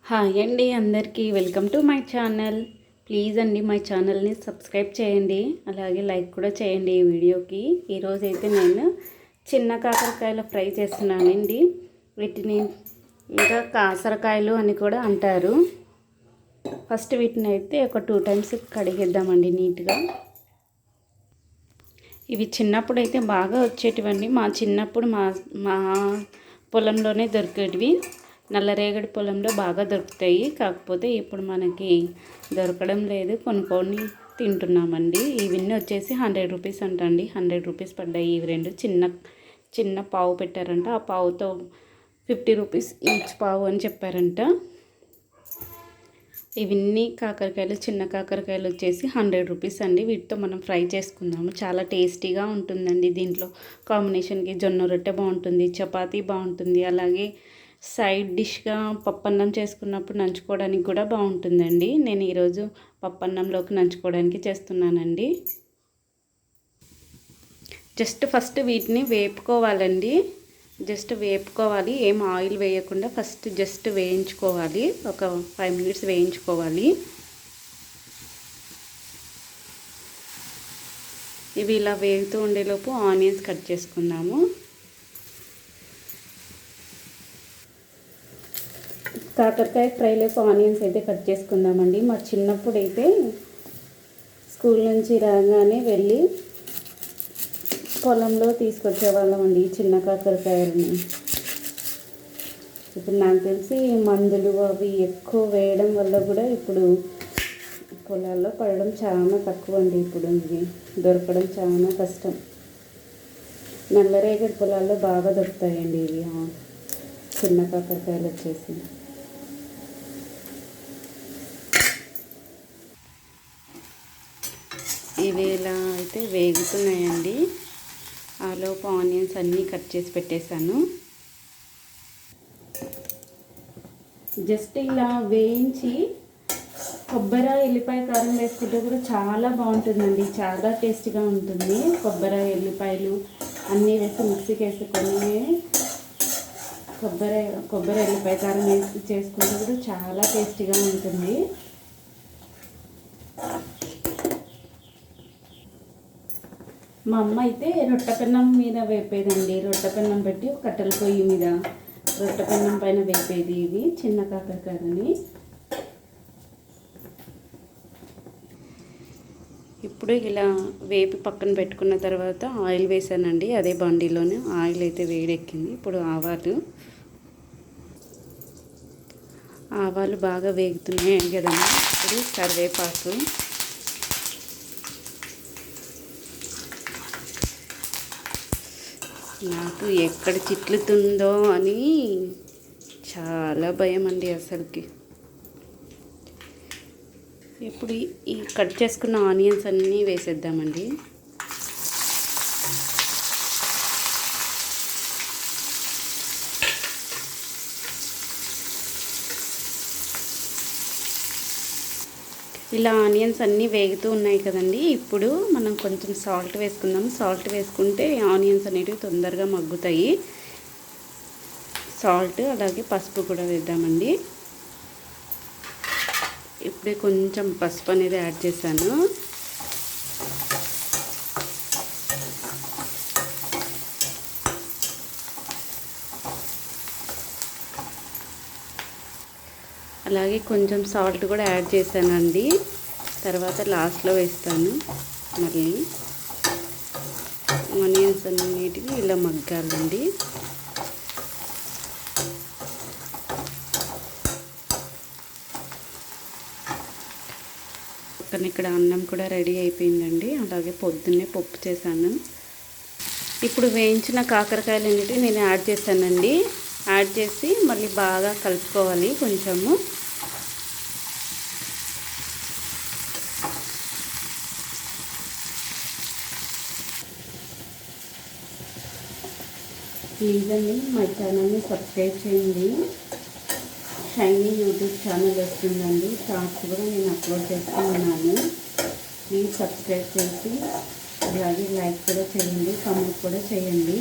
Hi అండి, అందరికీ welcome to my channel. Please అండి మై ఛానల్ని సబ్స్క్రైబ్ చేయండి, అలాగే లైక్ కూడా చేయండి ఈ వీడియోకి. ఈరోజైతే నేను చిన్న కాకరకాయల ఫ్రై చేస్తున్నానండి. వీటిని ఇంకా కాసరకాయలు అని కూడా అంటారు. ఫస్ట్ వీటిని అయితే ఒక 2 టైమ్స్ కడిగేద్దామండి నీట్గా. ఇవి చిన్నప్పుడు అయితే బాగా వచ్చేటివండి. మా చిన్నప్పుడు మా పొలంలోనే దొరికేటివి. నల్లరేగడి పొలంలో బాగా దొరుకుతాయి. కాకపోతే ఇప్పుడు మనకి దొరకడం లేదు, కొనుక్కొని తింటున్నామండి. ఇవన్నీ వచ్చేసి 100 రూపీస్ అంటండి. 100 రూపీస్ పడ్డాయి ఇవి రెండు. చిన్న పావు పెట్టారంట. ఆ పావుతో 50 రూపీస్ ఈచ్ పావు అని చెప్పారంట. ఇవన్నీ కాకరకాయలు, చిన్న కాకరకాయలు వచ్చేసి 100 రూపీస్ అండి. వీటితో మనం ఫ్రై చేసుకుందాము. చాలా టేస్టీగా ఉంటుందండి. దీంట్లో కాంబినేషన్కి జొన్న రొట్టె బాగుంటుంది, చపాతీ బాగుంటుంది, అలాగే సైడ్ డిష్గా పప్పన్నం చేసుకున్నప్పుడు నంచుకోవడానికి కూడా బాగుంటుందండి. నేను ఈరోజు పప్పన్నంలోకి నంచుకోవడానికి చేస్తున్నానండి. జస్ట్ ఫస్ట్ వీటిని వేపుకోవాలండి. జస్ట్ వేపుకోవాలి, ఏం ఆయిల్ వేయకుండా ఫస్ట్ జస్ట్ వేయించుకోవాలి. ఒక 5 మినిట్స్ వేయించుకోవాలి. ఇవి ఇలా వేగుతూ ఉండేలోపు ఆనియన్స్ కట్ చేసుకుందాము. కాకరకాయ ఫ్రైలోకి ఆనియన్స్ అయితే కట్ చేసుకుందామండి. మా చిన్నప్పుడు అయితే స్కూల్ నుంచి రాగానే వెళ్ళి పొలంలో తీసుకొచ్చేవాళ్ళం అండి చిన్న కాకరకాయలని. ఇప్పుడు నాకు తెలిసి మందులు అవి ఎక్కువ వేయడం వల్ల కూడా ఇప్పుడు పొలాల్లో పడడం చాలా తక్కువ అండి. ఇప్పుడు ఇవి దొరకడం చాలా కష్టం. నల్లరేగడి పొలాల్లో బాగా దొరుకుతాయండి ఇవి చిన్న కాకరకాయలు వచ్చేసి. ఇవి ఇలా అయితే వేగుతున్నాయండి. ఆలోపు ఆనియన్స్ అన్నీ కట్ చేసి పెట్టేశాను. జస్ట్ ఇలా వేయించి కొబ్బరి ఎల్లిపాయ కారం వేసుకుంటే కూడా చాలా బాగుంటుందండి. చాలా టేస్టీగా ఉంటుంది. కొబ్బరి ఎల్లిపాయలు అన్నీ వేసి మిక్సీకి వేసుకొని కొబ్బరి ఎల్లిపాయ కారం వేసి చేసుకుంటే కూడా చాలా టేస్టీగా ఉంటుంది. మా అమ్మ అయితే రొట్టె పెన్నం మీద వేపేదండి. రొట్టె పెన్నం పెట్టి కట్టెల పొయ్యి మీద రొట్టె పెన్నం పైన వేపేది ఇవి చిన్న కాకరకాయలని. ఇప్పుడు ఇలా వేపి పక్కన పెట్టుకున్న తర్వాత ఆయిల్ వేసానండి. అదే బండిలోనే ఆయిల్ అయితే వేడెక్కింది. ఇప్పుడు ఆవాలు బాగా వేగుతున్నాయి కదండి. ఇప్పుడు కరివేపాకు, నాకు ఎక్కడ చిట్లుతుందో అని చాలా భయం అండి అసలుకి. ఇప్పుడు ఈ కట్ చేసుకున్న ఆనియన్స్ అన్నీ వేసేద్దామండి. ఇలా ఆనియన్స్ అన్నీ వేగుతూ ఉన్నాయి కదండి. ఇప్పుడు మనం కొంచెం సాల్ట్ వేసుకుందాం. సాల్ట్ వేసుకుంటే ఆనియన్స్ అనేటివి తొందరగా మగ్గుతాయి. సాల్ట్ అలాగే పసుపు కూడా వేద్దామండి. ఇప్పుడే కొంచెం పసుపు అనేది యాడ్ చేశాను. అలాగే కొంచెం సాల్ట్ కూడా యాడ్ చేశానండి. తర్వాత లాస్ట్లో వేస్తాను. మళ్ళీ ఆనియన్స్ అన్నిటివి ఇలా మగ్గాలండి. పక్కన ఇక్కడ అన్నం కూడా రెడీ అయిపోయిందండి. అలాగే పొద్దున్నే పప్పు చేశాను. ఇప్పుడు వేయించిన కాకరకాయలు అనేటివి నేను యాడ్ చేశానండి. యాడ్ చేసి మళ్ళీ బాగా కలుపుకోవాలి కొంచెము. ప్లీజ్ అండి మై ఛానల్ని సబ్స్క్రైబ్ చేయండి. షైనీ యూట్యూబ్ ఛానల్ వస్తుందండి. షార్ట్స్ కూడా నేను అప్లోడ్ చేస్తూ ఉన్నాను. ప్లీజ్ సబ్స్క్రైబ్ చేసి అలాగే లైక్ కూడా చేయండి, కామెంట్ కూడా చేయండి.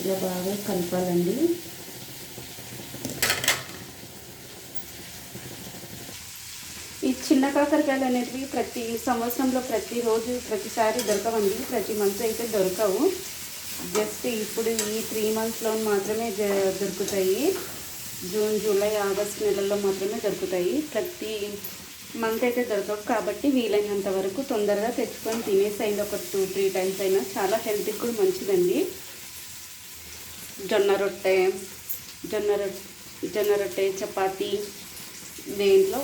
ఇట్లా బాగా కలపాలండి. ఈ చిన్న కాకరకాయలు అనేటివి ప్రతి సంవత్సరంలో ప్రతిరోజు ప్రతిసారి దొరకవండి, ప్రతి మంత్ అయితే దొరకవు. జస్ట్ ఇప్పుడు ఈ 3 మంత్స్లో మాత్రమే దొరుకుతాయి. జూన్, జూలై, ఆగస్ట్ నెలల్లో మాత్రమే దొరుకుతాయి. ప్రతి మంత్ అయితే దొరకవు. కాబట్టి వీలైనంత వరకు తొందరగా తెచ్చుకొని తినేసైంది ఒక 2-3 టైమ్స్ అయినా. చాలా హెల్త్కి కూడా మంచిదండి. జొన్న రొట్టె, చపాతీ, దేంట్లో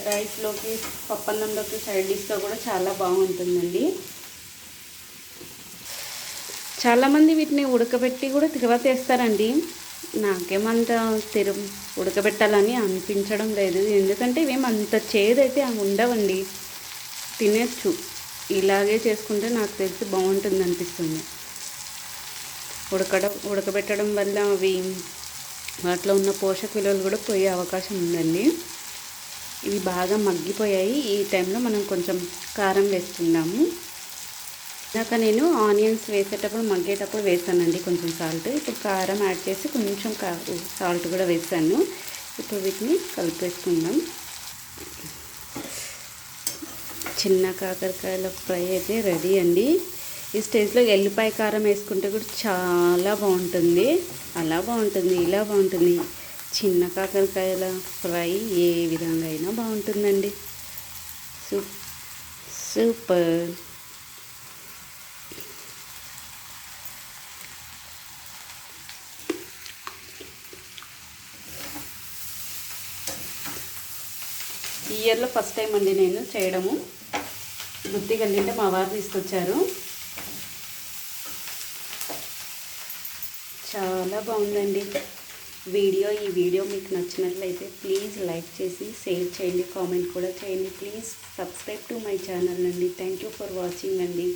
రైస్లోకి, పప్పన్నంలోకి సైడ్ డిష్గా కూడా చాలా బాగుంటుందండి. చాలామంది వీటిని ఉడకబెట్టి కూడా తర్వాత వేస్తారండి. నాకేమంత ఉడకబెట్టాలని అనిపించడం లేదు. ఎందుకంటే ఇవేమంత చేదైతే ఉండవండి, తినచ్చు. ఇలాగే చేసుకుంటే నాకు తెలిసి బాగుంటుంది అనిపిస్తుంది. ఉడకబెట్టడం వల్ల అవి వాటిలో ఉన్న పోషక విలువలు కూడా పోయే అవకాశం ఉందండి. ఇవి బాగా మగ్గిపోయాయి. ఈ టైంలో మనం కొంచెం కారం వేసుకుందాము. ఇందాక నేను ఆనియన్స్ వేసేటప్పుడు మగ్గేటప్పుడు వేసానండి కొంచెం సాల్ట్. ఇప్పుడు కారం యాడ్ చేసి కొంచెం సాల్ట్ కూడా వేసాను. ఇప్పుడు వీటిని కలిపేసుకుందాం. చిన్న కాకరకాయల ఫ్రై అయితే రెడీ అండి. ఈ స్టేజ్లో ఎల్లిపాయ కారం వేసుకుంటే కూడా చాలా బాగుంటుంది. అలా బాగుంటుంది, ఇలా బాగుంటుంది. చిన్న కాకరకాయల ఫ్రై ఏ విధంగా అయినా బాగుంటుందండి. సూపర్. ఈ ఇయర్లో ఫస్ట్ టైం అండి నేను చేయడము. గుత్తి కలిగింటే మా వారు తీసుకొచ్చారు. చాలా బాగుందండి ఈ వీడియో మీకు నచ్చినట్లయితే ప్లీజ్ లైక్ చేసి షేర్ చేయండి, కామెంట్ కూడా చేయండి. Please subscribe to my channel అండి. థ్యాంక్ యూ ఫర్ వాచింగ్ అండి.